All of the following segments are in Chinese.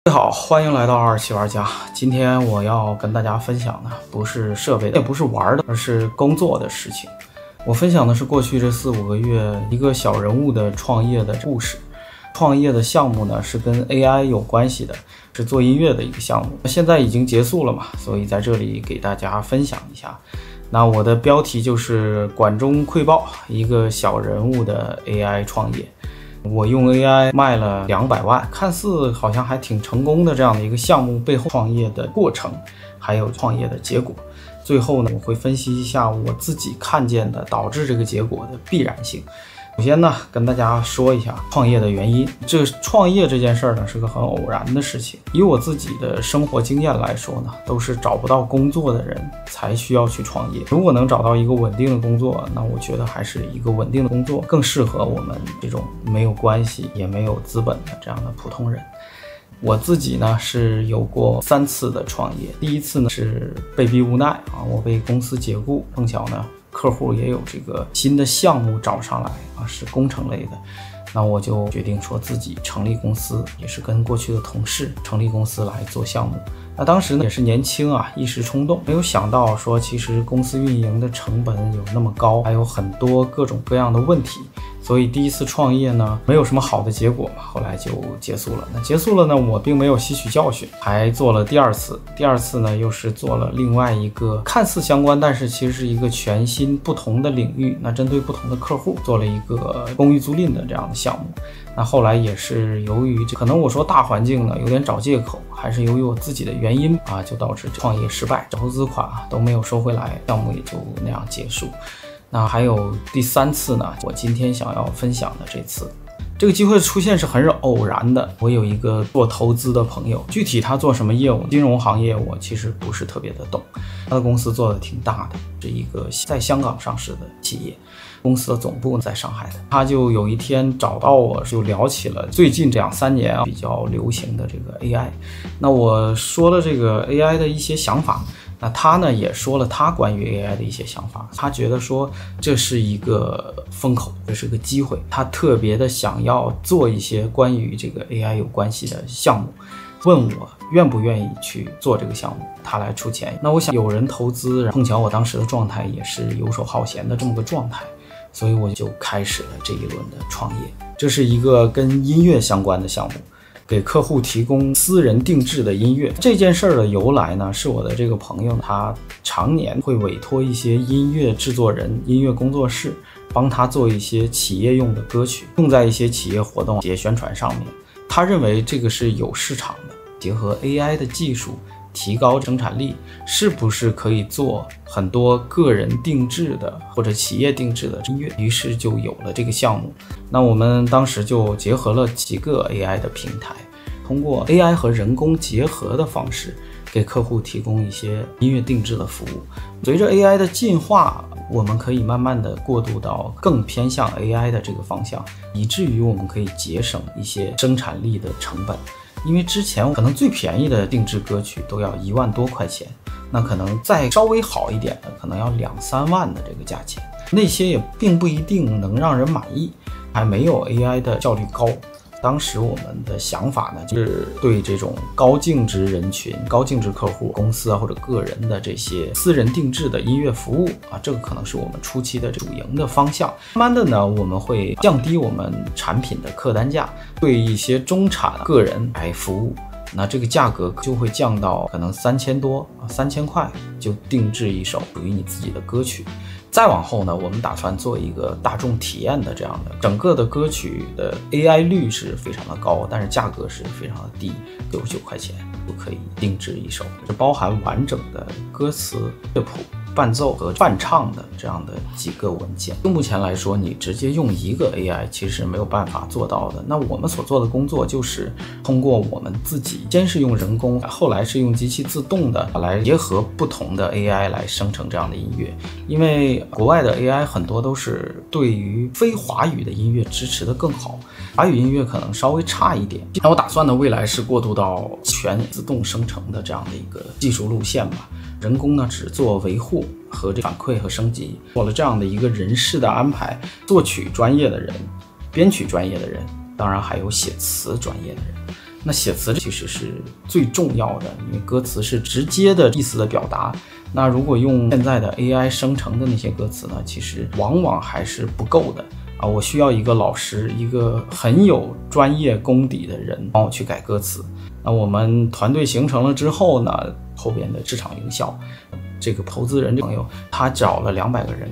各位好，欢迎来到27玩家。今天我要跟大家分享的不是设备的，也不是玩的，而是工作的事情。我分享的是过去这4、5个月一个小人物的创业的故事。创业的项目呢是跟 AI 有关系的，是做音乐的一个项目。现在已经结束了嘛，所以在这里给大家分享一下。那我的标题就是管中窥豹，一个小人物的 AI 创业。我用 AI 卖了200万，看似好像还挺成功的这样的一个项目背后创业的过程，还有创业的结果。最后呢，我会分析一下我自己看见的导致这个结果的必然性。首先呢，跟大家说一下创业的原因。这创业这件事儿呢，是个很偶然的事情。以我自己的生活经验来说呢，都是找不到工作的人才需要去创业。如果能找到一个稳定的工作，那我觉得还是一个稳定的工作更适合我们这种没有关系也没有资本的这样的普通人。我自己呢是有过3次的创业。第一次呢是被逼无奈啊，我被公司解雇，碰巧呢客户也有这个新的项目找上来啊，是工程类的，那我就决定说自己成立公司，也是跟过去的同事成立公司来做项目。那当时呢也是年轻啊，一时冲动，没有想到说其实公司运营的成本有那么高，还有很多各种各样的问题，所以第一次创业呢没有什么好的结果嘛，后来就结束了。那结束了呢，我并没有吸取教训，还做了第二次。第二次呢又是做了另外一个看似相关，但是其实是一个全新不同的领域，那针对不同的客户做了一个公寓租赁的这样的项目。那后来也是由于可能我说大环境呢有点找借口，还是由于我自己的原因啊，就导致创业失败，投资款都没有收回来，项目也就那样结束。那还有第3次呢，我今天想要分享的这次。这个机会的出现是很偶然的。我有一个做投资的朋友，具体他做什么业务，金融行业我其实不是特别的懂。他的公司做的挺大的，是一个在香港上市的企业，公司的总部在上海的。他就有一天找到我，就聊起了最近这2、3年比较流行的这个 AI。那我说了这个 AI 的一些想法，那他呢也说了他关于 AI 的一些想法。他觉得说这是一个风口，这是个机会，他特别的想要做一些关于这个 AI 有关系的项目，问我愿不愿意去做这个项目，他来出钱。那我想有人投资，碰巧我当时的状态也是游手好闲的这么个状态，所以我就开始了这一轮的创业。这是一个跟音乐相关的项目，给客户提供私人定制的音乐。这件事儿的由来呢，是我的这个朋友，他常年会委托一些音乐制作人、音乐工作室帮他做一些企业用的歌曲，用在一些企业活动、企业宣传上面。他认为这个是有市场的，结合 AI 的技术提高生产力，是不是可以做很多个人定制的或者企业定制的音乐？于是就有了这个项目。那我们当时就结合了几个 AI 的平台，通过 AI 和人工结合的方式，给客户提供一些音乐定制的服务。随着 AI 的进化，我们可以慢慢的过渡到更偏向 AI 的这个方向，以至于我们可以节省一些生产力的成本。因为之前可能最便宜的定制歌曲都要1万多块钱，那可能再稍微好一点的可能要2、3万的这个价钱，那些也并不一定能让人满意，还没有 AI 的效率高。当时我们的想法呢，就是对这种高净值人群、高净值客户、公司啊或者个人的这些私人定制的音乐服务啊，这个可能是我们初期的主营的方向。慢慢的呢，我们会降低我们产品的客单价，对一些中产个人来服务。那这个价格就会降到可能3000多、3000块就定制一首属于你自己的歌曲。再往后呢，我们打算做一个大众体验的这样的，整个的歌曲的 AI 率是非常的高，但是价格是非常的低，99块钱就可以定制一首，这包含完整的歌词、乐谱、伴奏和伴唱的这样的几个文件。就目前来说，你直接用一个 AI 其实没有办法做到的。那我们所做的工作就是通过我们自己，先是用人工，后来是用机器自动的来结合不同的 AI 来生成这样的音乐。因为国外的 AI 很多都是对于非华语的音乐支持的更好，华语音乐可能稍微差一点。那我打算呢，未来是过渡到全自动生成的这样的一个技术路线吧。人工呢只做维护和反馈和升级，做了这样的一个人事的安排，作曲专业的人，编曲专业的人，当然还有写词专业的人。那写词其实是最重要的，因为歌词是直接的意思的表达。那如果用现在的 AI 生成的那些歌词呢，其实往往还是不够的啊！我需要一个老师，一个很有专业功底的人帮我去改歌词。那我们团队形成了之后呢，后边的市场营销，这个投资人朋友他找了200个人。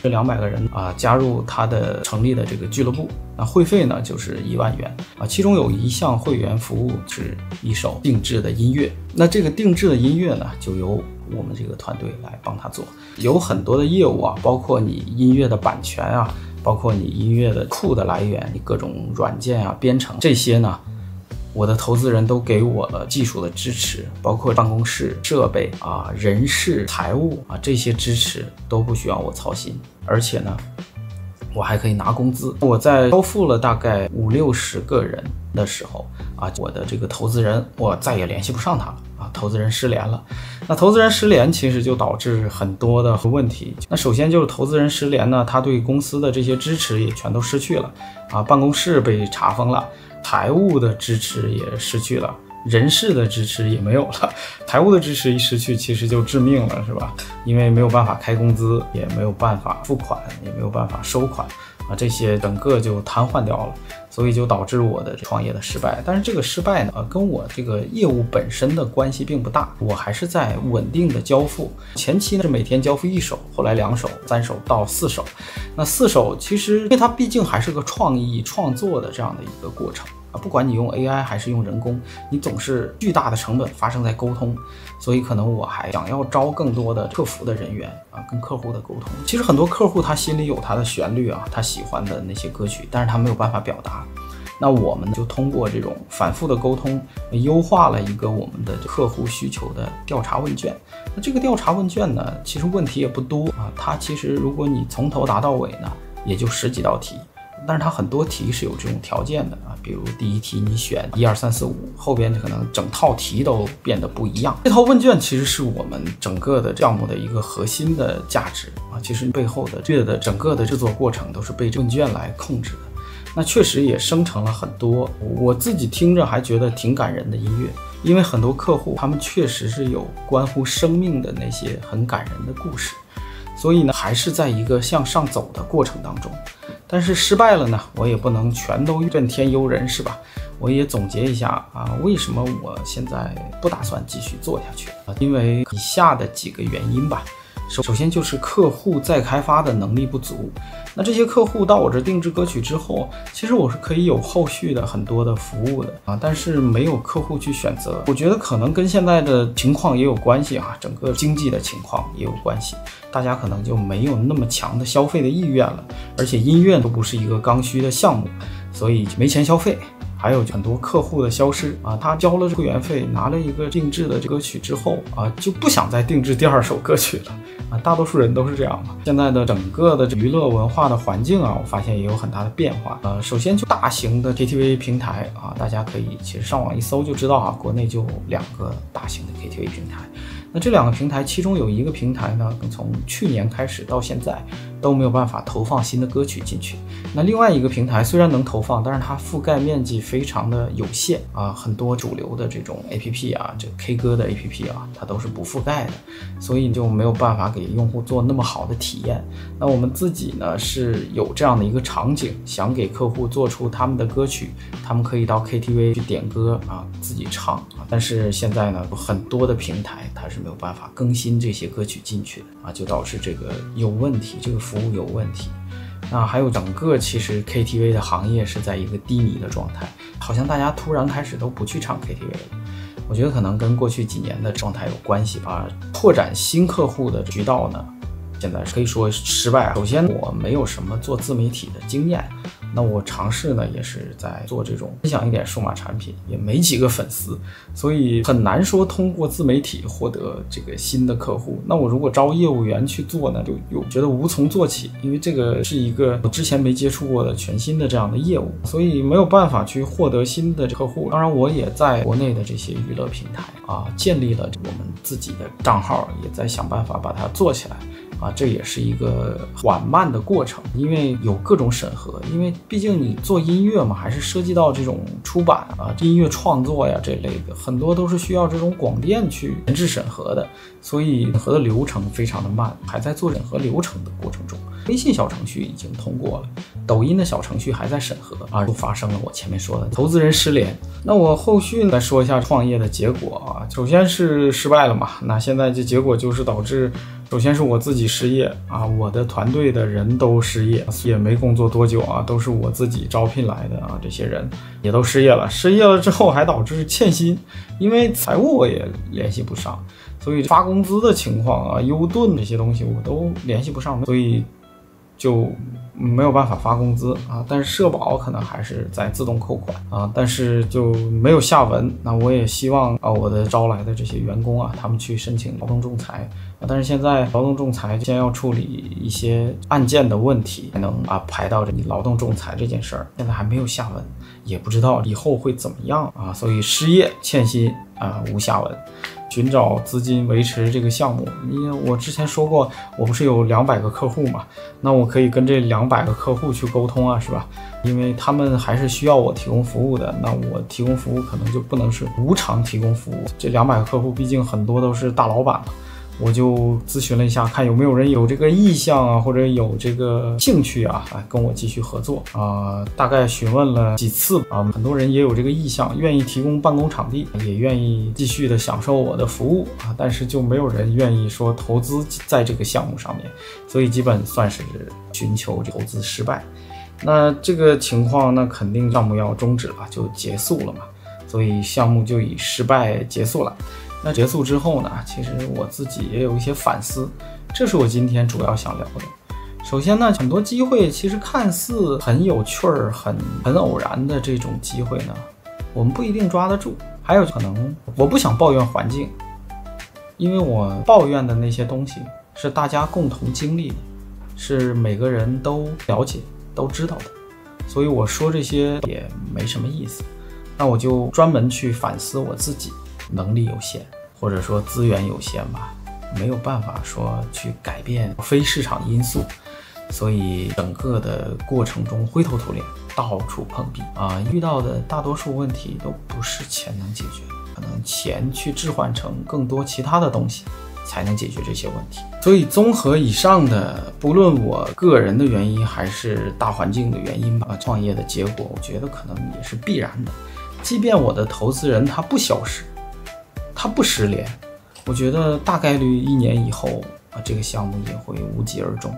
这200个人加入他的成立的这个俱乐部，那会费呢就是1万元啊，其中有一项会员服务是一首定制的音乐，那这个定制的音乐呢就由我们这个团队来帮他做，有很多的业务啊，包括你音乐的版权啊，包括你音乐的库的来源，你各种软件啊、编程这些呢。我的投资人都给我了技术的支持，包括办公室设备啊、人事、财务啊这些支持都不需要我操心，而且呢，我还可以拿工资。我在交付了大概50-60个人的时候啊，我的这个投资人我再也联系不上他了啊，投资人失联了。那投资人失联其实就导致很多的问题。那首先就是投资人失联呢，他对公司的这些支持也全都失去了啊，办公室被查封了。财务的支持也失去了，人事的支持也没有了。财务的支持一失去，其实就致命了，是吧？因为没有办法开工资，也没有办法付款，也没有办法收款啊，这些整个就瘫痪掉了，所以就导致我的创业的失败。但是这个失败呢，跟我这个业务本身的关系并不大，我还是在稳定的交付。前期呢是每天交付1首，后来2首、3首到4首。那4首其实因为它毕竟还是个创意创作的这样的一个过程。不管你用 AI 还是用人工，你总是巨大的成本发生在沟通，所以可能我还想要招更多的客服的人员啊，跟客户的沟通。其实很多客户他心里有他的旋律啊，他喜欢的那些歌曲，但是他没有办法表达。那我们就通过这种反复的沟通，优化了一个我们的客户需求的调查问卷。那这个调查问卷呢，其实问题也不多啊，它其实如果你从头答到尾呢，也就10几道题。但是它很多题是有这种条件的啊，比如第一题你选1、2、3、4、5，后边可能整套题都变得不一样。这套问卷其实是我们整个的项目的一个核心的价值啊，其实背后的整个的制作过程都是被问卷来控制的。那确实也生成了很多我自己听着还觉得挺感人的音乐，因为很多客户他们确实是有关乎生命的那些很感人的故事，所以呢还是在一个向上走的过程当中。但是失败了呢，我也不能全都怨天尤人，是吧？我也总结一下啊，为什么我现在不打算继续做下去啊？因为以下的几个原因吧。首先就是客户再开发的能力不足。那这些客户到我这定制歌曲之后，其实我是可以有后续的很多的服务的啊，但是没有客户去选择。我觉得可能跟现在的情况也有关系啊，整个经济的情况也有关系，大家可能就没有那么强的消费的意愿了，而且音乐都不是一个刚需的项目，所以没钱消费。还有很多客户的消失啊，他交了会员费，拿了一个定制的歌曲之后啊，就不想再定制第2首歌曲了啊，大多数人都是这样嘛。现在的整个的娱乐文化的环境啊，我发现也有很大的变化。首先就大型的 KTV 平台啊，大家可以其实上网一搜就知道啊，国内就2个大型的 KTV 平台。那这2个平台，其中有一个平台呢，从去年开始到现在都没有办法投放新的歌曲进去。那另外一个平台虽然能投放，但是它覆盖面积非常的有限啊，很多主流的这种 APP 啊，这 K 歌的 APP 啊，它都是不覆盖的，所以就没有办法给用户做那么好的体验。那我们自己呢是有这样的一个场景，想给客户做出他们的歌曲，他们可以到 KTV 去点歌啊，自己唱啊。但是现在呢，很多的平台它是没有办法更新这些歌曲进去的啊，就导致这个有问题，这个服务有问题。那还有整个其实 KTV 的行业是在一个低迷的状态，好像大家突然开始都不去唱 KTV 了。我觉得可能跟过去几年的状态有关系吧。拓展新客户的渠道呢，现在可以说失败。首先我没有什么做自媒体的经验，那我尝试呢也是在做这种分享一点数码产品，也没几个粉丝，所以很难说通过自媒体获得这个新的客户。那我如果招业务员去做呢，就有觉得无从做起，因为这个是一个我之前没接触过的全新的这样的业务，所以没有办法去获得新的客户。当然我也在国内的这些娱乐平台啊建立了我们自己的账号，也在想办法把它做起来。这也是一个缓慢的过程，因为有各种审核，因为毕竟你做音乐嘛，还是涉及到这种出版音乐创作呀这类的，很多都是需要这种广电去前置审核的，所以审核的流程非常的慢，还在做审核流程的过程中。微信小程序已经通过了，抖音的小程序还在审核就发生了我前面说的投资人失联。那我后续来说一下创业的结果首先是失败了嘛，那现在这结果就是导致首先是我自己失业我的团队的人都失业，也没工作多久都是我自己招聘来的这些人也都失业了。失业了之后还导致欠薪，因为财务我也联系不上，所以发工资的情况优盾这些东西我都联系不上，所以就没有办法发工资但是社保可能还是在自动扣款但是就没有下文。那我也希望我的招来的这些员工他们去申请劳动仲裁但是现在劳动仲裁先要处理一些案件的问题，才能排到你劳动仲裁这件事儿，现在还没有下文，也不知道以后会怎么样所以失业欠薪无下文。寻找资金维持这个项目，因为我之前说过我不是有200个客户嘛，那我可以跟这200个客户去沟通是吧，因为他们还是需要我提供服务的，那我提供服务可能就不能是无偿提供服务。这200个客户毕竟很多都是大老板嘛，我就咨询了一下，看有没有人有这个意向或者有这个兴趣跟我继续合作大概询问了几次很多人也有这个意向，愿意提供办公场地，也愿意继续的享受我的服务但是就没有人愿意说投资在这个项目上面，所以基本算是寻求投资失败。那这个情况那肯定项目要终止了，就结束了嘛，所以项目就以失败结束了。那结束之后呢，其实我自己也有一些反思，这是我今天主要想聊的。首先呢，很多机会其实看似很有趣儿、很偶然的这种机会呢，我们不一定抓得住。还有可能我不想抱怨环境，因为我抱怨的那些东西是大家共同经历的，是每个人都了解、都知道的，所以我说这些也没什么意思。那我就专门去反思我自己。能力有限，或者说资源有限吧，没有办法说去改变非市场因素，所以整个的过程中灰头土脸，到处碰壁遇到的大多数问题都不是钱能解决的，可能钱去置换成更多其他的东西才能解决这些问题。所以综合以上的，不论我个人的原因还是大环境的原因吧，创业的结果我觉得可能也是必然的。即便我的投资人他不消失，他不失联，我觉得大概率1年以后这个项目也会无疾而终。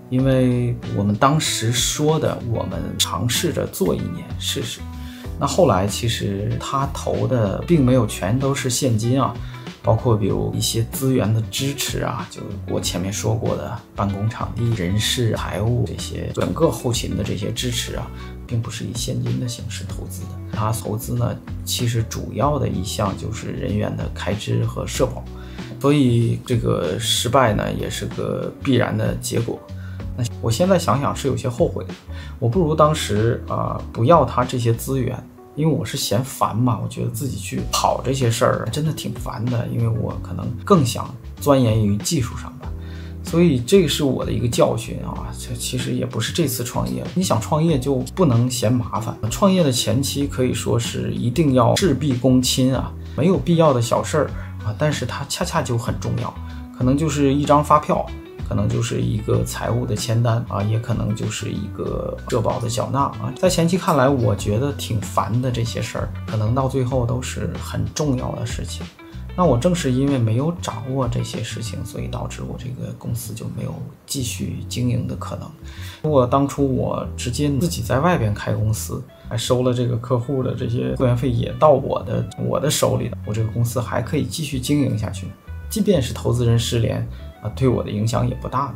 因为我们当时说的，我们尝试着做1年试试，那后来其实他投的并没有全都是现金包括比如一些资源的支持就我前面说过的办公场地、人事、财务这些整个后勤的这些支持并不是以现金的形式投资的。他投资呢，其实主要的一项就是人员的开支和社保，所以这个失败呢也是个必然的结果。那我现在想想是有些后悔的，我不如当时不要他这些资源，因为我是嫌烦嘛，我觉得自己去跑这些事儿真的挺烦的，因为我可能更想钻研于技术上吧。所以这个是我的一个教训其实也不是这次创业，你想创业就不能嫌麻烦。创业的前期可以说是一定要事必躬亲没有必要的小事儿但是它恰恰就很重要，可能就是一张发票，可能就是一个财务的签单也可能就是一个社保的缴纳在前期看来我觉得挺烦的这些事儿，可能到最后都是很重要的事情。那我正是因为没有掌握这些事情，所以导致我这个公司就没有继续经营的可能。如果当初我直接自己在外边开公司，还收了这个客户的这些会员费也到我的手里，我这个公司还可以继续经营下去，即便是投资人失联对我的影响也不大的。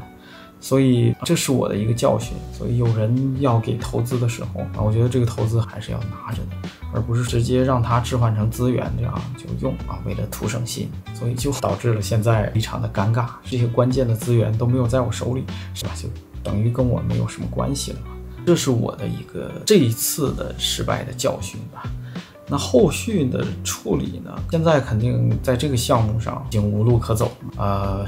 所以这是我的一个教训。所以有人要给投资的时候我觉得这个投资还是要拿着的，而不是直接让它置换成资源这样就用为了图省心。所以就导致了现在非常的尴尬，这些关键的资源都没有在我手里，是吧？就等于跟我没有什么关系了。这是我的这一次的失败的教训吧。那后续的处理呢？现在肯定在这个项目上已经无路可走。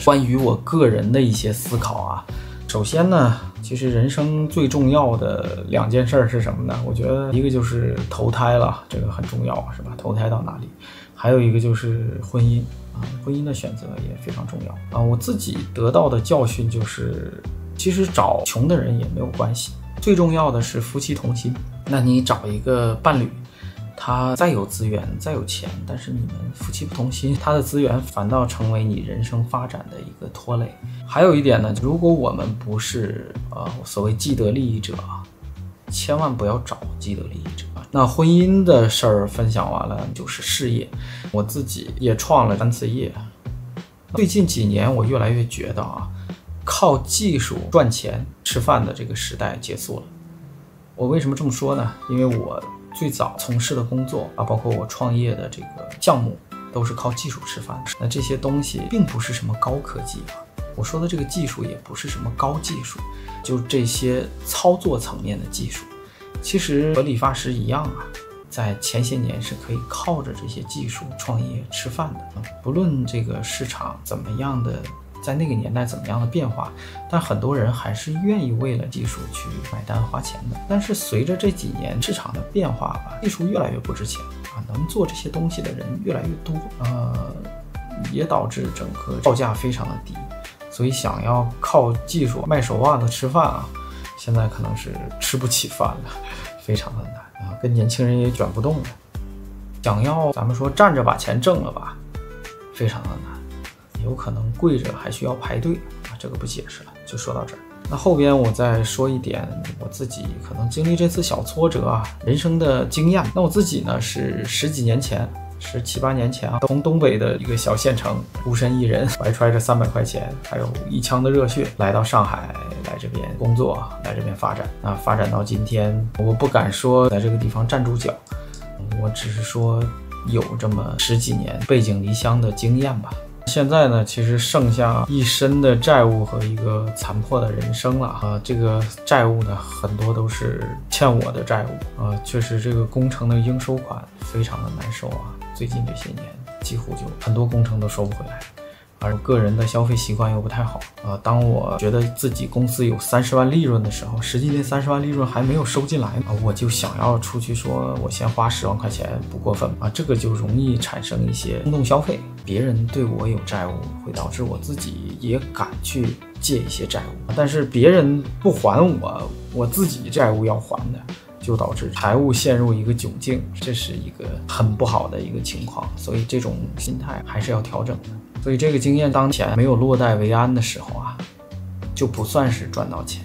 关于我个人的一些思考啊，首先呢，其实人生最重要的2件事是什么呢？我觉得一个就是投胎了，这个很重要，是吧？投胎到哪里？还有一个就是婚姻啊，婚姻的选择也非常重要啊。我自己得到的教训就是，其实找穷的人也没有关系，最重要的是夫妻同心。那你找一个伴侣，他再有资源再有钱，但是你们夫妻不同心，他的资源反倒成为你人生发展的一个拖累。还有一点呢，如果我们不是所谓既得利益者，千万不要找既得利益者。那婚姻的事儿分享完了，就是事业。我自己也创了3次业。最近几年我越来越觉得靠技术赚钱吃饭的这个时代结束了。我为什么这么说呢？因为我最早从事的工作包括我创业的这个项目，都是靠技术吃饭的。那这些东西并不是什么高科技我说的这个技术也不是什么高技术，就这些操作层面的技术。其实和理发师一样在前些年是可以靠着这些技术创业吃饭的。不论这个市场怎么样的，在那个年代怎么样的变化，但很多人还是愿意为了技术去买单花钱的。但是随着这几年市场的变化技术越来越不值钱能做这些东西的人越来越多也导致整个报价非常的低。所以想要靠技术卖手腕子吃饭现在可能是吃不起饭了，非常的难跟年轻人也卷不动了。想要咱们说站着把钱挣了吧，非常的难，有可能跪着还需要排队这个不解释了，就说到这儿。那后边我再说一点我自己可能经历这次小挫折人生的经验。那我自己呢是10几年前17、18年前从东北的一个小县城孤身一人，怀揣着300块钱还有一腔的热血来到上海，来这边工作，来这边发展。发展到今天，我不敢说在这个地方站住脚，我只是说有这么10几年背井离乡的经验吧。现在呢，其实剩下一身的债务和一个残破的人生了这个债务呢，很多都是欠我的债务确实这个工程的应收款非常的难收最近这些年几乎就很多工程都收不回来，而我个人的消费习惯又不太好当我觉得自己公司有30万利润的时候，实际那30万利润还没有收进来我就想要出去说我先花10万块钱，不过分这个就容易产生一些冲动消费。别人对我有债务，会导致我自己也敢去借一些债务，但是别人不还我自己债务要还的，就导致财务陷入一个窘境，这是一个很不好的一个情况。所以这种心态还是要调整的。所以这个经验当前没有落袋为安的时候就不算是赚到钱。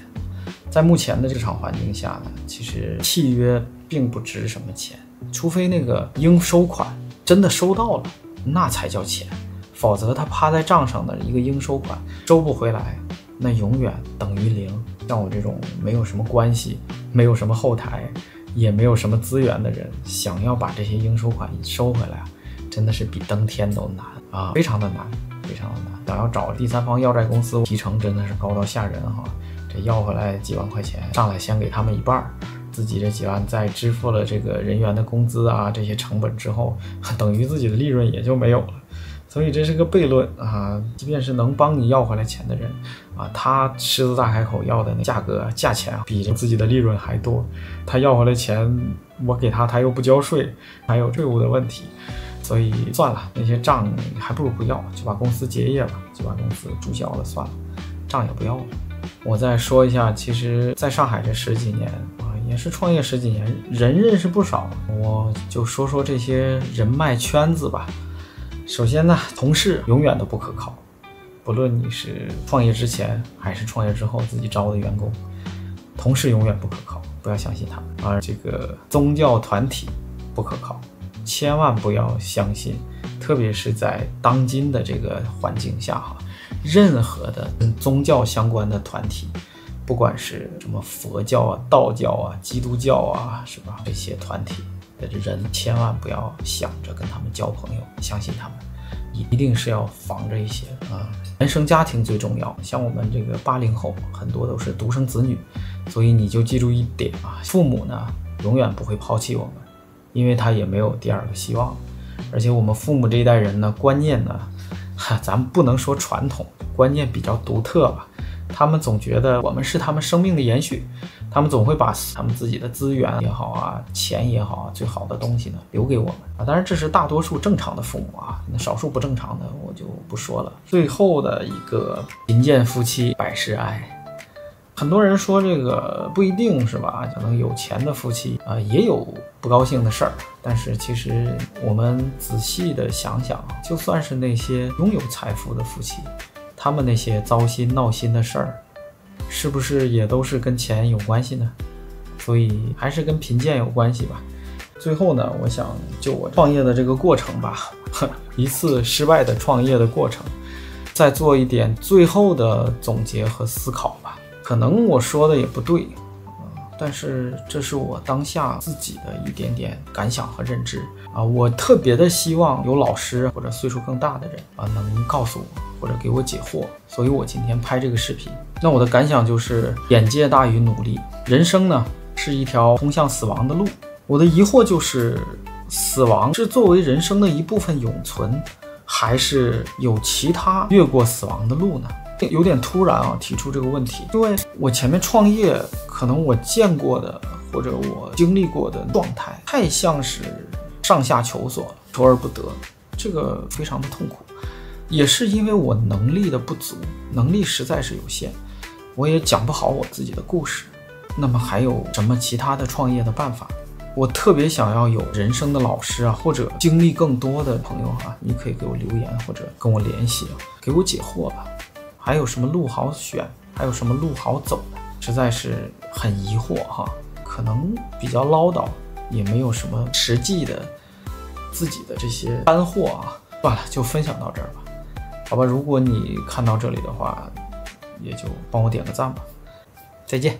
在目前的市场环境下呢，其实契约并不值什么钱，除非那个应收款真的收到了，那才叫钱，否则它趴在账上的一个应收款收不回来，那永远等于零。像我这种没有什么关系，没有什么后台，也没有什么资源的人，想要把这些应收款收回来真的是比登天都难非常的难，非常的难。想要找第三方要债公司提成真的是高到吓人这要回来几万块钱，上来先给他们一半，自己这几万再支付了这个人员的工资这些成本之后，等于自己的利润也就没有了。所以这是个悖论即便是能帮你要回来钱的人他狮子大开口要的那价钱比自己的利润还多，他要回来钱我给他又不交税，还有税务的问题。所以算了，那些账还不如不要，就把公司结业吧，就把公司注销了算了，账也不要了。我再说一下，其实在上海这10几年也是创业10几年，人认识不少，我就说说这些人脉圈子吧。首先呢，同事永远都不可靠，不论你是创业之前还是创业之后自己招的员工，同事永远不可靠，不要相信他们。而这个宗教团体不可靠，千万不要相信，特别是在当今的这个环境下任何的跟宗教相关的团体，不管是什么佛教道教基督教是吧，这些团体的人千万不要想着跟他们交朋友，相信他们一定是要防着一些原生家庭最重要。像我们这个80后很多都是独生子女，所以你就记住一点父母呢永远不会抛弃我们，因为他也没有第二个希望。而且我们父母这一代人呢，观念呢，咱们不能说传统，观念比较独特吧。他们总觉得我们是他们生命的延续，他们总会把他们自己的资源也好啊，钱也好啊，最好的东西呢留给我们啊。当然这是大多数正常的父母啊，那少数不正常的我就不说了。最后的一个贫贱夫妻百事哀。很多人说这个不一定是吧，可能有钱的夫妻也有不高兴的事儿，但是其实我们仔细的想想，就算是那些拥有财富的夫妻，他们那些糟心闹心的事儿，是不是也都是跟钱有关系呢？所以还是跟贫贱有关系吧。最后呢，我想就我创业的这个过程吧，一次失败的创业的过程，再做一点最后的总结和思考吧。可能我说的也不对，但是这是我当下自己的一点点感想和认知啊。我特别的希望有老师或者岁数更大的人能告诉我或者给我解惑，所以我今天拍这个视频。那我的感想就是，眼界大于努力。人生呢是一条通向死亡的路。我的疑惑就是，死亡是作为人生的一部分永存，还是有其他越过死亡的路呢？有点突然啊，提出这个问题，因为我前面创业，可能我见过的或者我经历过的状态，太像是上下求索，求而不得，这个非常的痛苦。也是因为我能力的不足，能力实在是有限，我也讲不好我自己的故事。那么还有什么其他的创业的办法？我特别想要有人生的老师或者经历更多的朋友你可以给我留言或者跟我联系，给我解惑吧。还有什么路好选，还有什么路好走呢？实在是很疑惑可能比较唠叨，也没有什么实际的自己的这些干货算了，就分享到这儿吧。好吧，如果你看到这里的话，也就帮我点个赞吧。再见。